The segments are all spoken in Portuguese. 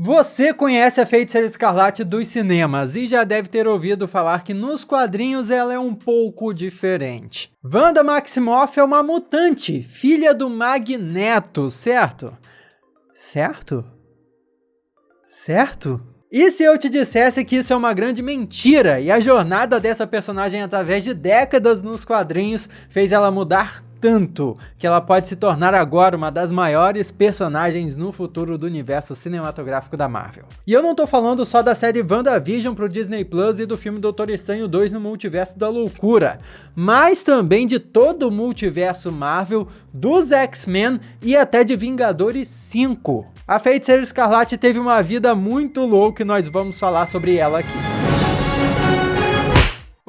Você conhece a Feiticeira Escarlate dos cinemas e já deve ter ouvido falar que nos quadrinhos ela é um pouco diferente. Wanda Maximoff é uma mutante, filha do Magneto, certo? Certo? Certo? E se eu te dissesse que isso é uma grande mentira e a jornada dessa personagem através de décadas nos quadrinhos fez ela mudar tanto que ela pode se tornar agora uma das maiores personagens no futuro do universo cinematográfico da Marvel. E eu não tô falando só da série WandaVision pro Disney Plus e do filme Doutor Estranho 2 no Multiverso da Loucura, mas também de todo o multiverso Marvel, dos X-Men e até de Vingadores 5. A Feiticeira Escarlate teve uma vida muito louca e nós vamos falar sobre ela aqui.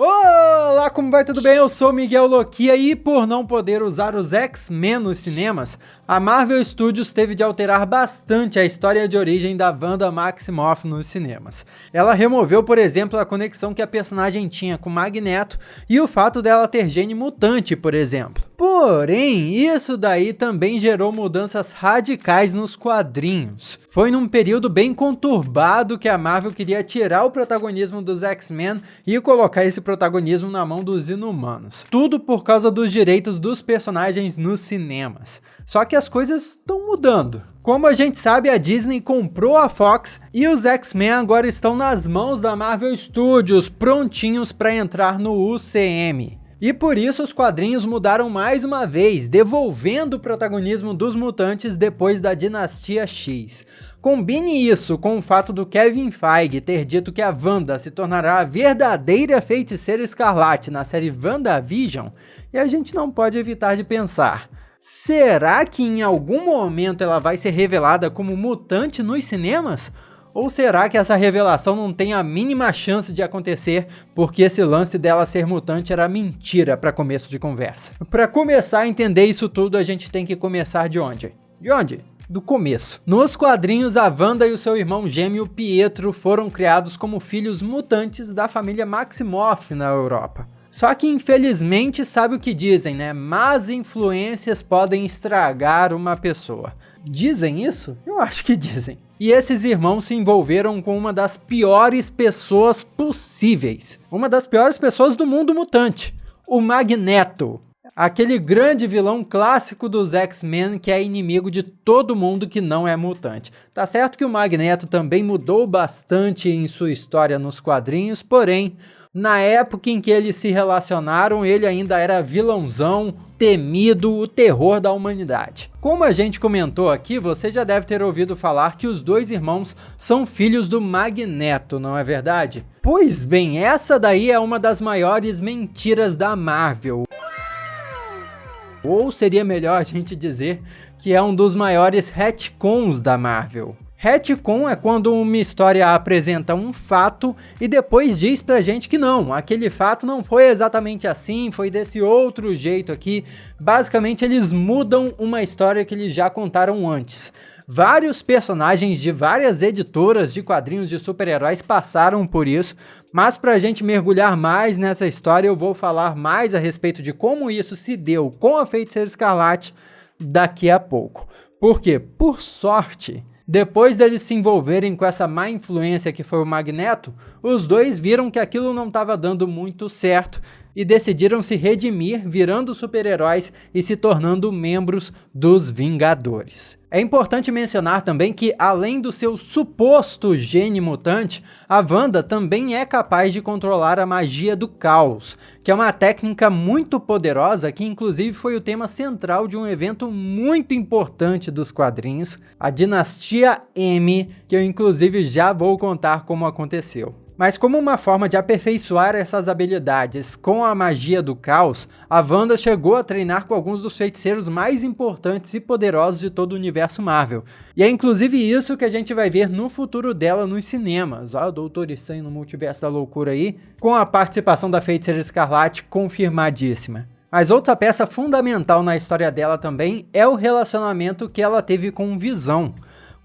Olá, como vai? Tudo bem? Eu sou Miguel Loquia e por não poder usar os X-Men nos cinemas, a Marvel Studios teve de alterar bastante a história de origem da Wanda Maximoff nos cinemas. Ela removeu, por exemplo, a conexão que a personagem tinha com Magneto e o fato dela ter gene mutante, por exemplo. Porém, isso daí também gerou mudanças radicais nos quadrinhos. Foi num período bem conturbado que a Marvel queria tirar o protagonismo dos X-Men e colocar esse protagonismo na mão dos Inumanos. Tudo por causa dos direitos dos personagens nos cinemas. Só que as coisas estão mudando. Como a gente sabe, a Disney comprou a Fox e os X-Men agora estão nas mãos da Marvel Studios, prontinhos para entrar no UCM. E por isso os quadrinhos mudaram mais uma vez, devolvendo o protagonismo dos mutantes depois da Dinastia X. Combine isso com o fato do Kevin Feige ter dito que a Wanda se tornará a verdadeira Feiticeira Escarlate na série WandaVision, e a gente não pode evitar de pensar: será que em algum momento ela vai ser revelada como mutante nos cinemas? Ou será que essa revelação não tem a mínima chance de acontecer porque esse lance dela ser mutante era mentira para começo de conversa? Para começar a entender isso tudo, a gente tem que começar de onde? De onde? Do começo. Nos quadrinhos, a Wanda e o seu irmão gêmeo Pietro foram criados como filhos mutantes da família Maximoff na Europa. Só que infelizmente, sabe o que dizem, né? Más influências podem estragar uma pessoa. Dizem isso? Eu acho que dizem. E esses irmãos se envolveram com uma das piores pessoas possíveis. Uma das piores pessoas do mundo mutante. O Magneto. Aquele grande vilão clássico dos X-Men que é inimigo de todo mundo que não é mutante. Tá certo que o Magneto também mudou bastante em sua história nos quadrinhos, porém, na época em que eles se relacionaram, ele ainda era vilãozão, temido, o terror da humanidade. Como a gente comentou aqui, você já deve ter ouvido falar que os dois irmãos são filhos do Magneto, não é verdade? Pois bem, essa daí é uma das maiores mentiras da Marvel. Ou seria melhor a gente dizer que é um dos maiores retcons da Marvel. Retcon é quando uma história apresenta um fato e depois diz pra gente que não, aquele fato não foi exatamente assim, foi desse outro jeito aqui. Basicamente eles mudam uma história que eles já contaram antes. Vários personagens de várias editoras de quadrinhos de super-heróis passaram por isso, mas pra gente mergulhar mais nessa história eu vou falar mais a respeito de como isso se deu com a Feiticeira Escarlate daqui a pouco. Por quê? Por sorte, depois deles se envolverem com essa má influência que foi o Magneto, os dois viram que aquilo não estava dando muito certo e decidiram se redimir, virando super-heróis e se tornando membros dos Vingadores. É importante mencionar também que, além do seu suposto gene mutante, a Wanda também é capaz de controlar a magia do caos, que é uma técnica muito poderosa que inclusive foi o tema central de um evento muito importante dos quadrinhos, a Dinastia M, que eu inclusive já vou contar como aconteceu. Mas como uma forma de aperfeiçoar essas habilidades com a magia do caos, a Wanda chegou a treinar com alguns dos feiticeiros mais importantes e poderosos de todo o universo Marvel. E é inclusive isso que a gente vai ver no futuro dela nos cinemas. Ó, o Doutor Estranho no Multiverso da Loucura aí, com a participação da Feiticeira Escarlate confirmadíssima. Mas outra peça fundamental na história dela também é o relacionamento que ela teve com Visão.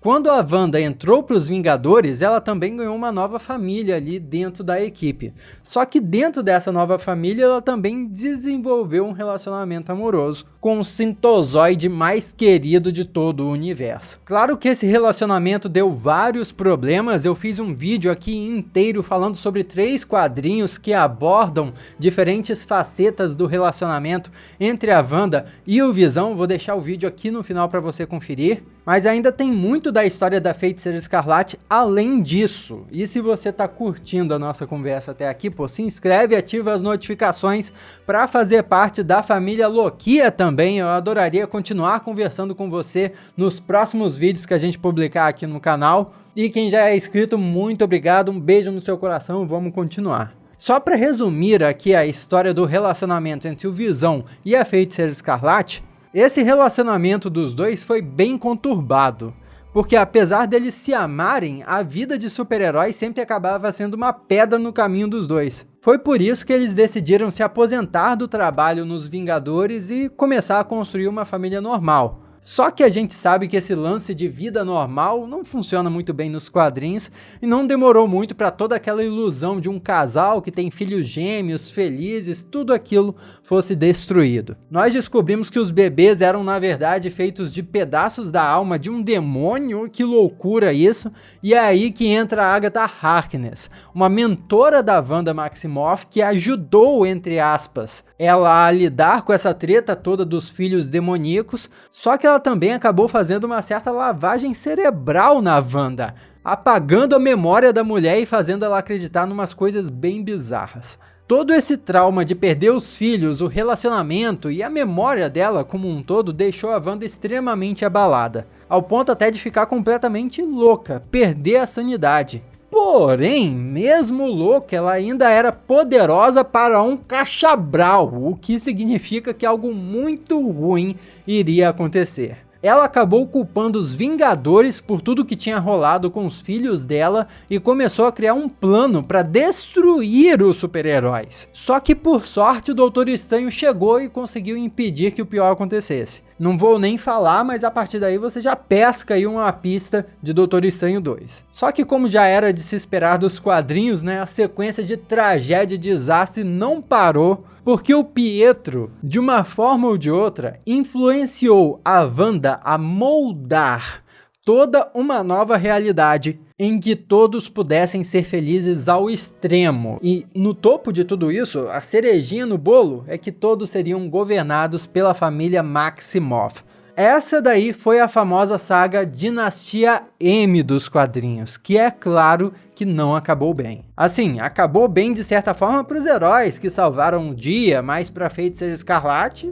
Quando a Wanda entrou para os Vingadores, ela também ganhou uma nova família ali dentro da equipe. Só que dentro dessa nova família, ela também desenvolveu um relacionamento amoroso com o sintozoide mais querido de todo o universo. Claro que esse relacionamento deu vários problemas, eu fiz um vídeo aqui inteiro falando sobre 3 quadrinhos que abordam diferentes facetas do relacionamento entre a Wanda e o Visão. Vou deixar o vídeo aqui no final para você conferir. Mas ainda tem muito da história da Feiticeira Escarlate além disso. E se você está curtindo a nossa conversa até aqui, pô, se inscreve e ativa as notificações para fazer parte da família Loquia também. Eu adoraria continuar conversando com você nos próximos vídeos que a gente publicar aqui no canal. E quem já é inscrito, muito obrigado, um beijo no seu coração, vamos continuar. Só para resumir aqui a história do relacionamento entre o Visão e a Feiticeira Escarlate, esse relacionamento dos dois foi bem conturbado, porque apesar deles se amarem, a vida de super-heróis sempre acabava sendo uma pedra no caminho dos dois. Foi por isso que eles decidiram se aposentar do trabalho nos Vingadores e começar a construir uma família normal. Só que a gente sabe que esse lance de vida normal não funciona muito bem nos quadrinhos e não demorou muito para toda aquela ilusão de um casal que tem filhos gêmeos, felizes, tudo aquilo fosse destruído. Nós descobrimos que os bebês eram na verdade feitos de pedaços da alma de um demônio, que loucura isso, e é aí que entra a Agatha Harkness, uma mentora da Wanda Maximoff que ajudou, entre aspas, ela a lidar com essa treta toda dos filhos demoníacos, só que ela também acabou fazendo uma certa lavagem cerebral na Wanda, apagando a memória da mulher e fazendo ela acreditar numas coisas bem bizarras. Todo esse trauma de perder os filhos, o relacionamento e a memória dela como um todo deixou a Wanda extremamente abalada, ao ponto até de ficar completamente louca, perder a sanidade. Porém, mesmo louca, ela ainda era poderosa para um cachabral, o que significa que algo muito ruim iria acontecer. Ela acabou culpando os Vingadores por tudo que tinha rolado com os filhos dela e começou a criar um plano para destruir os super-heróis. Só que por sorte o Doutor Estranho chegou e conseguiu impedir que o pior acontecesse. Não vou nem falar, mas a partir daí você já pesca aí uma pista de Doutor Estranho 2. Só que como já era de se esperar dos quadrinhos, né, a sequência de tragédia e desastre não parou, porque o Pietro, de uma forma ou de outra, influenciou a Wanda a moldar toda uma nova realidade em que todos pudessem ser felizes ao extremo. E no topo de tudo isso, a cerejinha no bolo é que todos seriam governados pela família Maximoff. Essa daí foi a famosa saga Dinastia M dos quadrinhos, que é claro que não acabou bem. Assim, acabou bem de certa forma para os heróis que salvaram o dia, mas para Feiticeira Escarlate,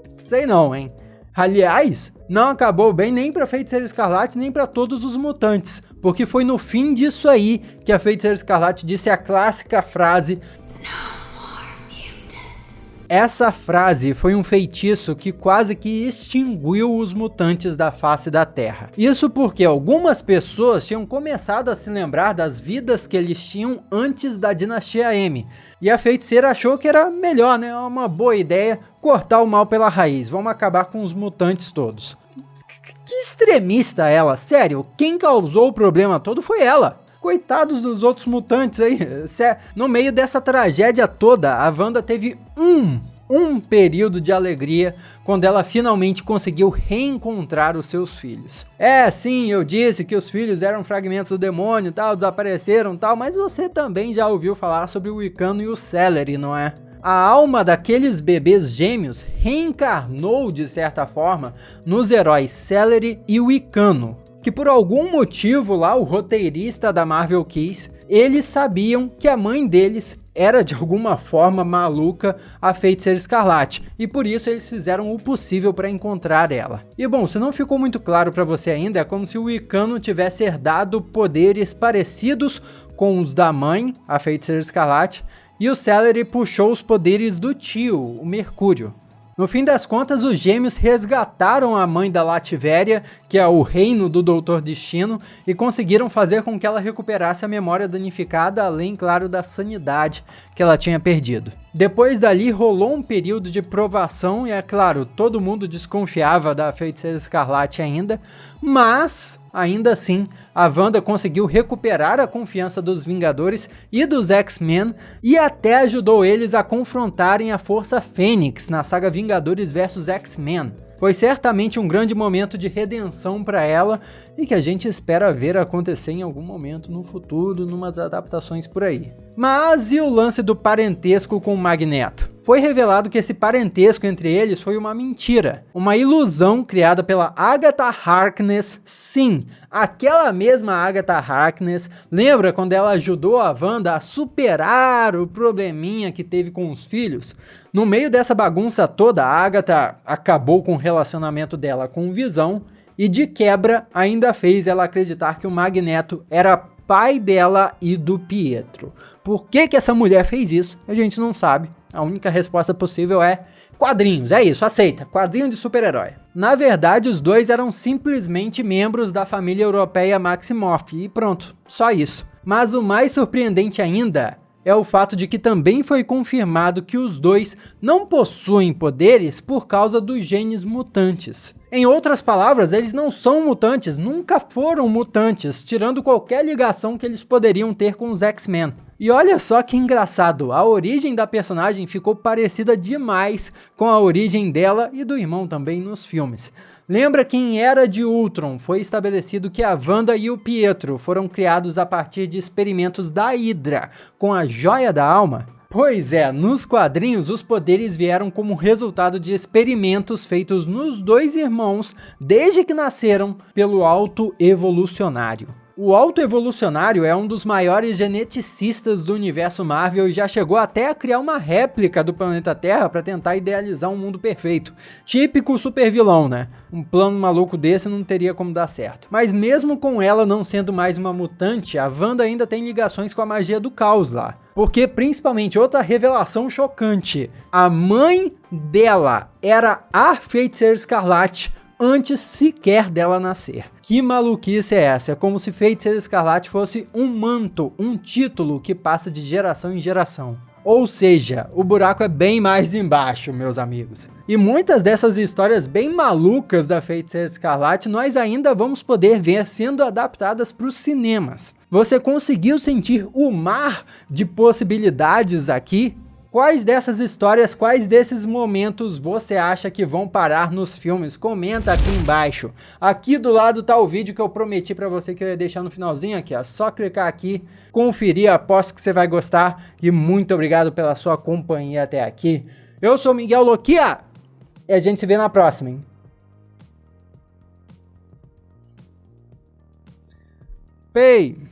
sei não, hein? Aliás, não acabou bem nem para Feiticeira Escarlate, nem para todos os mutantes, porque foi no fim disso aí que a Feiticeira Escarlate disse a clássica frase: essa frase foi um feitiço que quase que extinguiu os mutantes da face da Terra. Isso porque algumas pessoas tinham começado a se lembrar das vidas que eles tinham antes da Dinastia M. E a feiticeira achou que era melhor, né? Uma boa ideia, cortar o mal pela raiz. Vamos acabar com os mutantes todos. Que extremista ela, sério, quem causou o problema todo foi ela. Coitados dos outros mutantes aí. No meio dessa tragédia toda, a Wanda teve um período de alegria quando ela finalmente conseguiu reencontrar os seus filhos. É, sim, eu disse que os filhos eram fragmentos do demônio, tal, desapareceram, tal, mas você também já ouviu falar sobre o Wiccan e o Celery, não é? A alma daqueles bebês gêmeos reencarnou, de certa forma, nos heróis Celery e Wiccan, que por algum motivo lá, o roteirista da Marvel quis, eles sabiam que a mãe deles era de alguma forma maluca, a Feiticeira Escarlate, e por isso eles fizeram o possível para encontrar ela. E bom, se não ficou muito claro para você ainda, é como se o Wiccan tivesse herdado poderes parecidos com os da mãe, a Feiticeira Escarlate, e o Celery puxou os poderes do tio, o Mercúrio. No fim das contas, os gêmeos resgataram a mãe da Lativéria, que é o reino do Doutor Destino, e conseguiram fazer com que ela recuperasse a memória danificada, além, claro, da sanidade que ela tinha perdido. Depois dali rolou um período de provação e é claro, todo mundo desconfiava da Feiticeira Escarlate ainda, mas ainda assim a Wanda conseguiu recuperar a confiança dos Vingadores e dos X-Men e até ajudou eles a confrontarem a Força Fênix na saga Vingadores vs X-Men. Foi certamente um grande momento de redenção para ela e que a gente espera ver acontecer em algum momento no futuro, numas adaptações por aí. Mas e o lance do parentesco com o Magneto? Foi revelado que esse parentesco entre eles foi uma mentira, uma ilusão criada pela Agatha Harkness, sim, aquela mesma Agatha Harkness, lembra quando ela ajudou a Wanda a superar o probleminha que teve com os filhos? No meio dessa bagunça toda, a Agatha acabou com o relacionamento dela com o Visão e de quebra ainda fez ela acreditar que o Magneto era pai dela e do Pietro. Por que essa mulher fez isso? A gente não sabe. A única resposta possível é quadrinhos, é isso, aceita, quadrinho de super-herói. Na verdade, os dois eram simplesmente membros da família europeia Maximoff e pronto, só isso. Mas o mais surpreendente ainda é o fato de que também foi confirmado que os dois não possuem poderes por causa dos genes mutantes. Em outras palavras, eles não são mutantes, nunca foram mutantes, tirando qualquer ligação que eles poderiam ter com os X-Men. E olha só que engraçado, a origem da personagem ficou parecida demais com a origem dela e do irmão também nos filmes. Lembra que em Era de Ultron foi estabelecido que a Wanda e o Pietro foram criados a partir de experimentos da Hydra com a Joia da Alma? Pois é, nos quadrinhos os poderes vieram como resultado de experimentos feitos nos dois irmãos desde que nasceram pelo Autoevolucionário. O Autoevolucionário é um dos maiores geneticistas do universo Marvel e já chegou até a criar uma réplica do planeta Terra para tentar idealizar um mundo perfeito. Típico super vilão, né? Um plano maluco desse não teria como dar certo. Mas mesmo com ela não sendo mais uma mutante, a Wanda ainda tem ligações com a magia do caos lá. Porque, principalmente, outra revelação chocante, a mãe dela era a Feiticeira Escarlate antes sequer dela nascer. Que maluquice é essa? É como se Feiticeira Escarlate fosse um manto, um título que passa de geração em geração. Ou seja, o buraco é bem mais embaixo, meus amigos. E muitas dessas histórias bem malucas da Feiticeira Escarlate nós ainda vamos poder ver sendo adaptadas para os cinemas. Você conseguiu sentir o mar de possibilidades aqui? Quais dessas histórias, quais desses momentos você acha que vão parar nos filmes? Comenta aqui embaixo. Aqui do lado tá o vídeo que eu prometi pra você que eu ia deixar no finalzinho aqui, ó. Só clicar aqui, conferir, aposto que você vai gostar. E muito obrigado pela sua companhia até aqui. Eu sou Miguel Loquia e a gente se vê na próxima, hein? Pei!